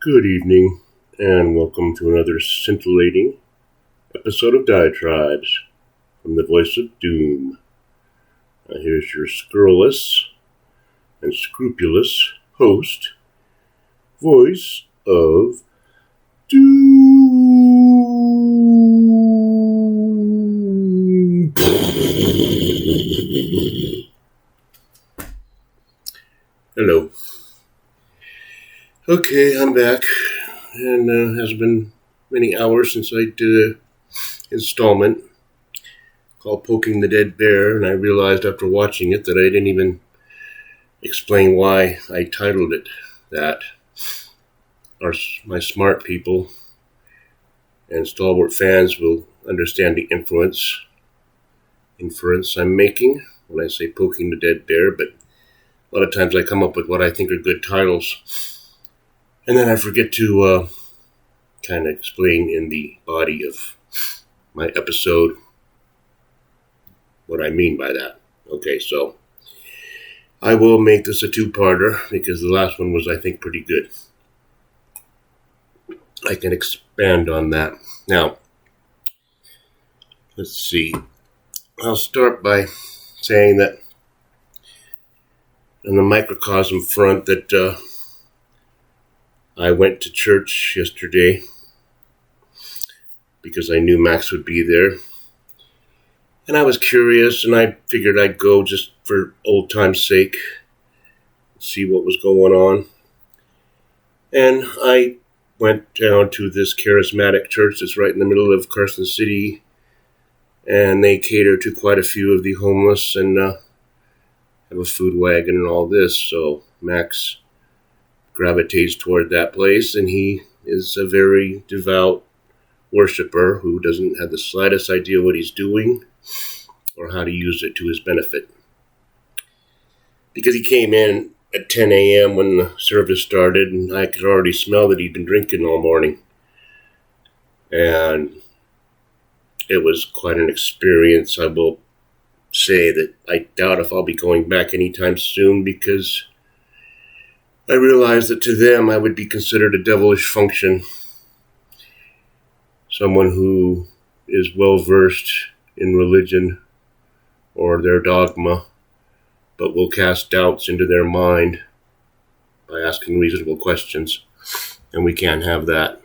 Good evening, and welcome to another scintillating episode of Diatribes from the Voice of Doom. Here's your scurrilous and scrupulous host, Voice of Doom. Hello. Okay, I'm back, and has been many hours since I did an installment called Poking the Dead Bear, and I realized after watching it that I didn't even explain why I titled it that. My smart people and stalwart fans will understand the inference I'm making when I say Poking the Dead Bear, but a lot of times I come up with what I think are good titles, and then I forget to kind of explain in the body of my episode what I mean by that. Okay, so I will make this a two-parter because the last one was, I think, pretty good. I can expand on that. Now, let's see. I'll start by saying that on the microcosm front that I went to church yesterday because I knew Max would be there. And I was curious, and I figured I'd go just for old time's sake, see what was going on. And I went down to this charismatic church that's right in the middle of Carson City, and they cater to quite a few of the homeless and have a food wagon and all this. So Max gravitates toward that place, and he is a very devout worshiper who doesn't have the slightest idea what he's doing or how to use it to his benefit. Because he came in at 10 a.m. when the service started, and I could already smell that he'd been drinking all morning. And it was quite an experience. I will say that I doubt if I'll be going back anytime soon, because I realized that to them I would be considered a devilish function. Someone who is well versed in religion or their dogma, but will cast doubts into their mind by asking reasonable questions, and we can't have that.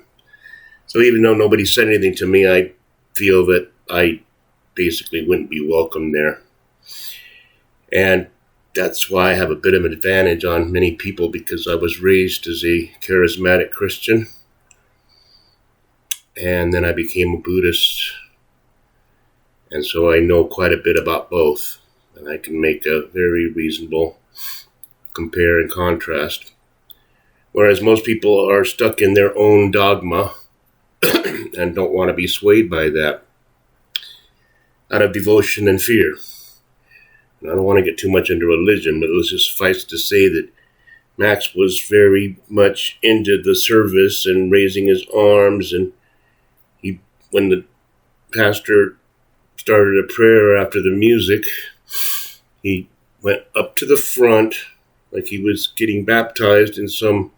So even though nobody said anything to me, I feel that I basically wouldn't be welcome there. And that's why I have a bit of an advantage on many people, because I was raised as a charismatic Christian, and then I became a Buddhist, and so I know quite a bit about both. And I can make a very reasonable compare and contrast. Whereas most people are stuck in their own dogma and don't want to be swayed by that out of devotion and fear. And I don't want to get too much into religion, but let's just suffice to say that Max was very much into the service and raising his arms, and when the pastor started a prayer after the music, he went up to the front like he was getting baptized in some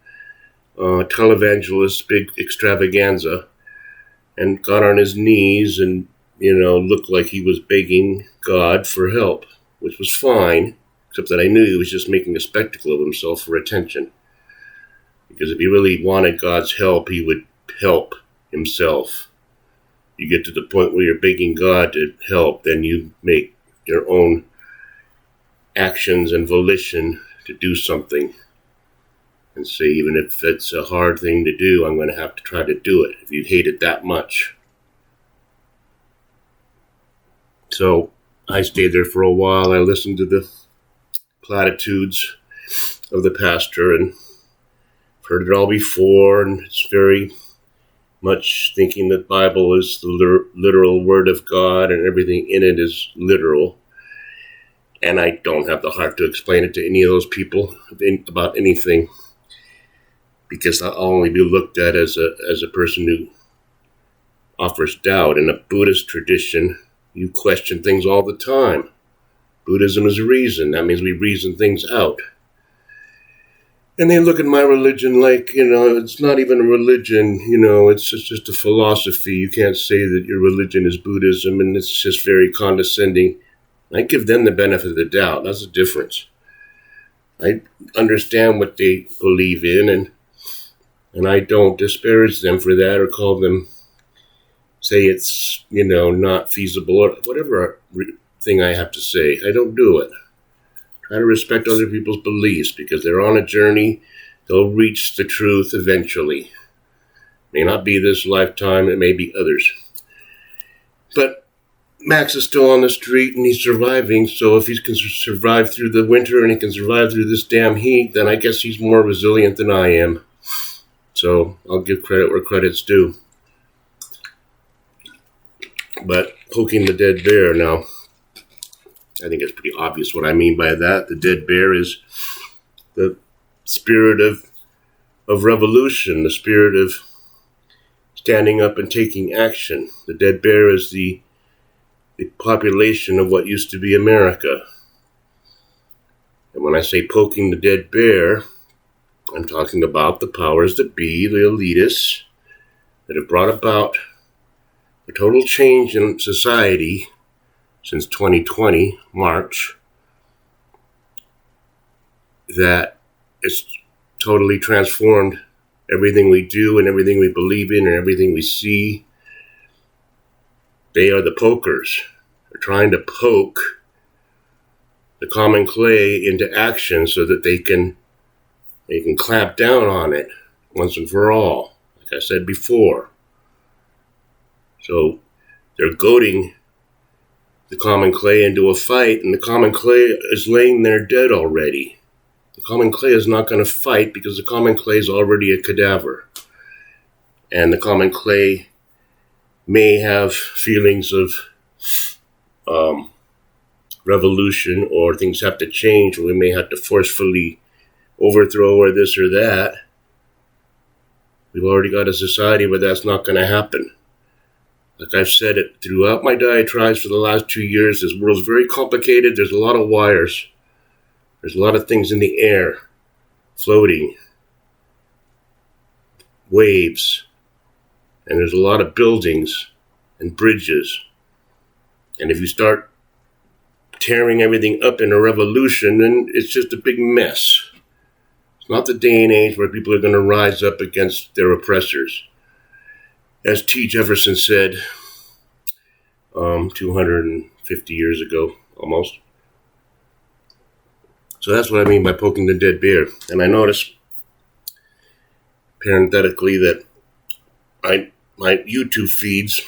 televangelist big extravaganza, and got on his knees and, looked like he was begging God for help, which was fine, except that I knew he was just making a spectacle of himself for attention. Because if he really wanted God's help, he would help himself. You get to the point where you're begging God to help, then you make your own actions and volition to do something, and say, even if it's a hard thing to do, I'm going to have to try to do it, if you hate it that much. So I stayed there for a while. I listened to the platitudes of the pastor, and heard it all before, and it's very much thinking that the Bible is the literal word of God, and everything in it is literal. And I don't have the heart to explain it to any of those people about anything, because I'll only be looked at as a person who offers doubt. In a Buddhist tradition, you question things all the time. Buddhism is reason. That means we reason things out. And they look at my religion like, it's not even a religion, it's just a philosophy. You can't say that your religion is Buddhism, and it's just very condescending. I give them the benefit of the doubt. That's the difference. I understand what they believe in, and I don't disparage them for that or call them, say it's, not feasible or whatever thing I have to say. I don't do it. Try to respect other people's beliefs because they're on a journey. They'll reach the truth eventually. May not be this lifetime. It may be others. But Max is still on the street and he's surviving. So if he can survive through the winter and he can survive through this damn heat, then I guess he's more resilient than I am. So I'll give credit where credit's due. But poking the dead bear now. I think it's pretty obvious what I mean by that. The dead bear is the spirit of revolution, the spirit of standing up and taking action. The dead bear is the population of what used to be America. And when I say poking the dead bear, I'm talking about the powers that be, the elitists, that have brought about a total change in society since 2020, March, that it's totally transformed everything we do and everything we believe in and everything we see. They are the pokers. They're trying to poke the common clay into action so that they can clamp down on it once and for all, like I said before. So they're goading the common clay into a fight, and the common clay is laying there dead already. The common clay is not going to fight because the common clay is already a cadaver. And the common clay may have feelings of revolution, or things have to change, or we may have to forcefully overthrow or this or that. We've already got a society where that's not going to happen. Like I've said it throughout my diatribes for the last 2 years, this world's very complicated. There's a lot of wires. There's a lot of things in the air, floating, waves, and there's a lot of buildings and bridges. And if you start tearing everything up in a revolution, then it's just a big mess. It's not the day and age where people are going to rise up against their oppressors. As T. Jefferson said 250 years ago, almost. So that's what I mean by poking the dead bear. And I notice, parenthetically, that my YouTube feeds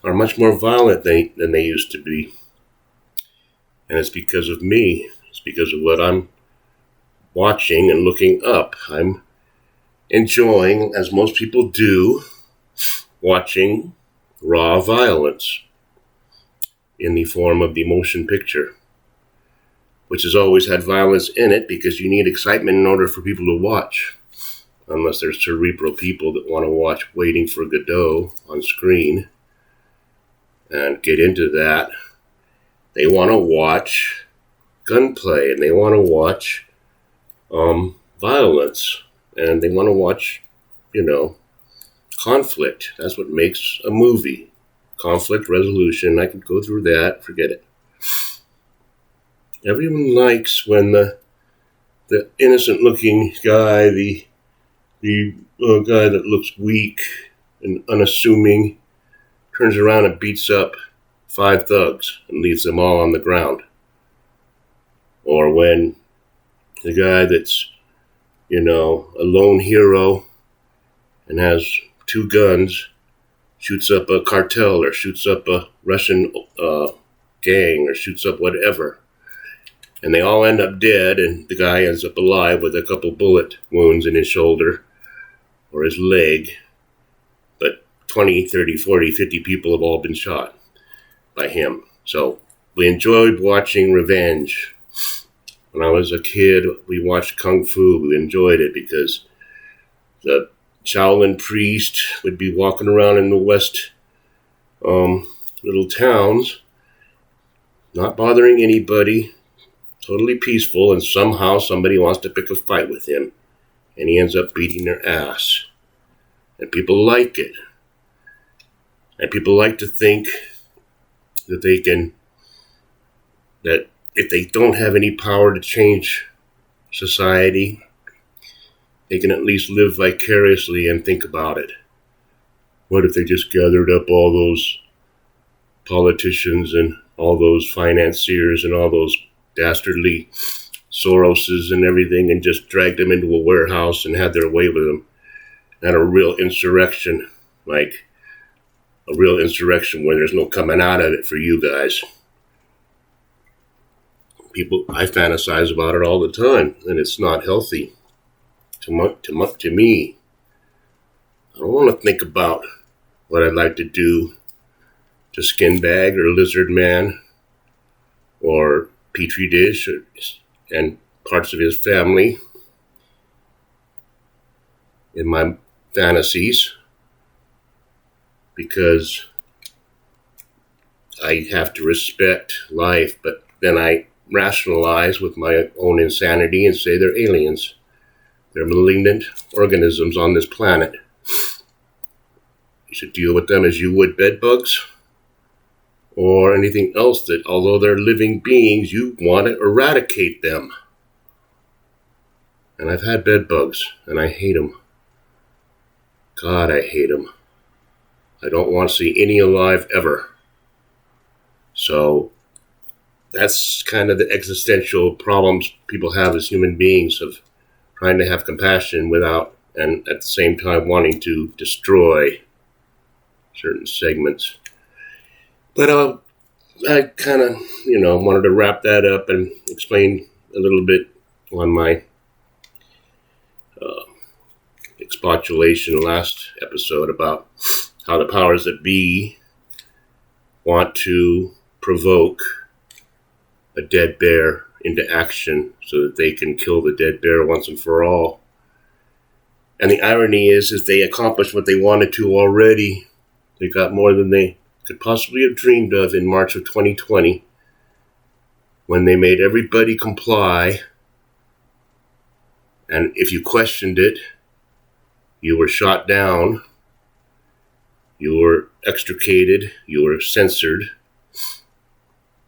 are much more violent than they used to be. And it's because of me. It's because of what I'm watching and looking up. I'm enjoying, as most people do, watching raw violence in the form of the motion picture, which has always had violence in it because you need excitement in order for people to watch. Unless they're cerebral people that want to watch Waiting for Godot on screen and get into that. They want to watch gunplay and they want to watch violence and they want to watch, conflict. That's what makes a movie. Conflict resolution. I could go through that. Forget it. Everyone likes when the innocent-looking guy, the guy that looks weak and unassuming, turns around and beats up 5 thugs and leaves them all on the ground. Or when the guy that's, a lone hero and has 2 guns shoots up a cartel or shoots up a Russian gang or shoots up whatever. And they all end up dead, and the guy ends up alive with a couple bullet wounds in his shoulder or his leg. But 20, 30, 40, 50 people have all been shot by him. So we enjoyed watching revenge. When I was a kid, we watched Kung Fu. We enjoyed it because the Shaolin priest would be walking around in the west little towns, not bothering anybody, totally peaceful, and somehow somebody wants to pick a fight with him, and he ends up beating their ass. And people like it. And people like to think that that if they don't have any power to change society, they can at least live vicariously and think about it. What if they just gathered up all those politicians and all those financiers and all those dastardly Soroses and everything and just dragged them into a warehouse and had their way with them? Not a real insurrection, like a real insurrection where there's no coming out of it for you guys. I fantasize about it all the time, and it's not healthy to me. I don't want to think about what I'd like to do to Skinbag or Lizard Man or Petri Dish and parts of his family in my fantasies, because I have to respect life, but then I rationalize with my own insanity and say they're aliens. They're malignant organisms on this planet. You should deal with them as you would bed bugs or anything else that, although they're living beings, you want to eradicate them. And I've had bed bugs, and I hate them. God, I hate them. I don't want to see any alive ever. So that's kind of the existential problems people have as human beings, of trying to have compassion without, and at the same time wanting to destroy certain segments. But I kind of, wanted to wrap that up and explain a little bit on my expostulation last episode about how the powers that be want to provoke a dead bear into action so that they can kill the dead bear once and for all. And the irony is they accomplished what they wanted to already. They got more than they could possibly have dreamed of in March of 2020, when they made everybody comply. And if you questioned it, you were shot down, you were extricated, you were censored.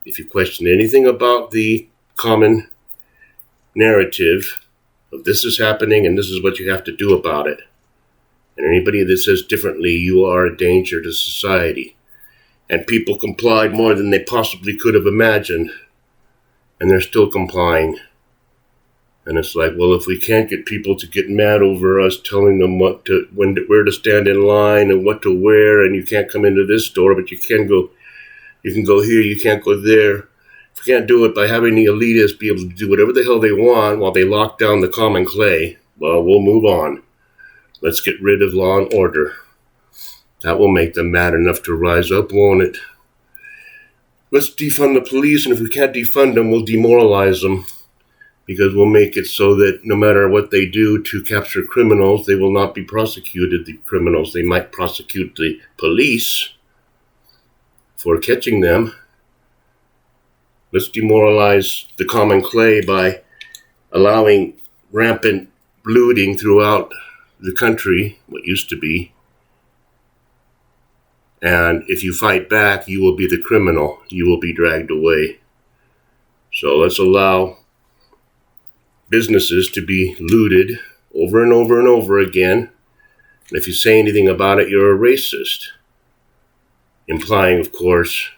If you questioned anything about the common narrative of this is happening and this is what you have to do about it, and anybody that says differently, you are a danger to society. And people complied more than they possibly could have imagined, and they're still complying. And it's like, well, if we can't get people to get mad over us telling them where to stand in line and what to wear, and you can't come into this store, but you can go here, you can't go there. If we can't do it by having the elitists be able to do whatever the hell they want while they lock down the common clay, well, we'll move on. Let's get rid of law and order. That will make them mad enough to rise up, won't it? Let's defund the police, and if we can't defund them, we'll demoralize them. Because we'll make it so that no matter what they do to capture criminals, they will not be prosecuted, the criminals. They might prosecute the police for catching them. Let's demoralize the common clay by allowing rampant looting throughout the country, what used to be. And if you fight back, you will be the criminal. You will be dragged away. So let's allow businesses to be looted over and over and over again. And if you say anything about it, you're a racist. Implying, of course,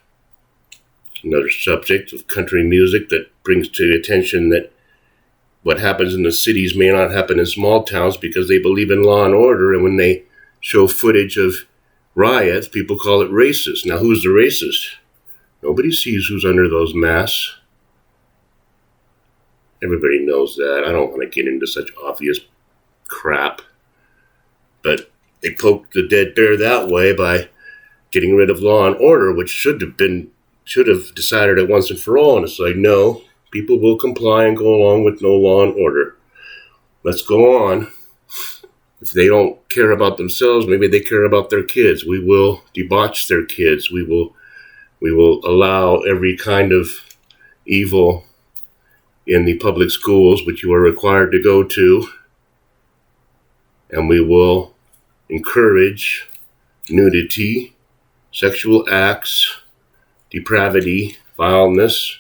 another subject of country music that brings to attention that what happens in the cities may not happen in small towns because they believe in law and order. And when they show footage of riots, people call it racist. Now, who's the racist? Nobody sees who's under those masks. Everybody knows that. I don't want to get into such obvious crap. But they poked the dead bear that way by getting rid of law and order, which should have decided it once and for all. And it's like, no, people will comply and go along with no law and order. Let's go on. If they don't care about themselves, maybe they care about their kids. We will debauch their kids. We will allow every kind of evil in the public schools, which you are required to go to, and we will encourage nudity, sexual acts, depravity, vileness,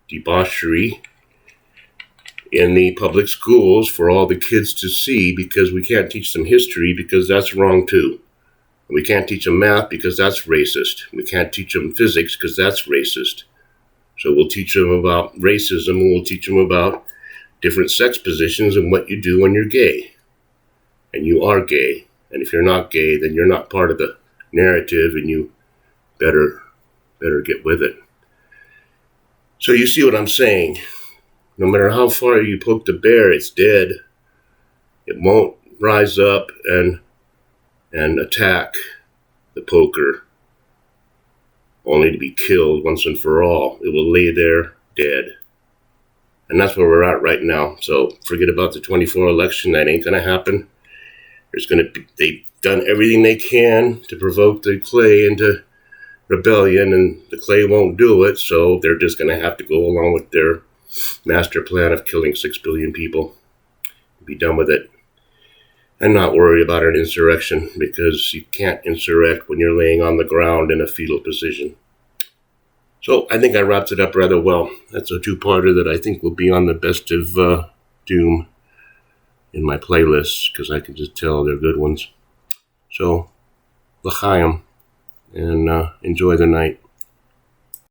debauchery in the public schools for all the kids to see, because we can't teach them history because that's wrong too. We can't teach them math because that's racist. We can't teach them physics because that's racist. So we'll teach them about racism, and we'll teach them about different sex positions and what you do when you're gay. And you are gay. And if you're not gay, then you're not part of the narrative, and you better get with it. So you see what I'm saying. No matter how far you poke the bear, it's dead. It won't rise up and attack the poker, only to be killed once and for all. It will lay there dead. And that's where we're at right now. So forget about the 24 election. That ain't going to happen. They've done everything they can to provoke the clay into rebellion, and the clay won't do it. So they're just going to have to go along with their master plan of killing 6 billion people. Be done with it. And not worry about an insurrection, because you can't insurrect when you're laying on the ground in a fetal position. So I think I wrapped it up rather well. That's a two-parter that I think will be on the best of doom in my playlist, because I can just tell they're good ones. So, l'chaim, and enjoy the night.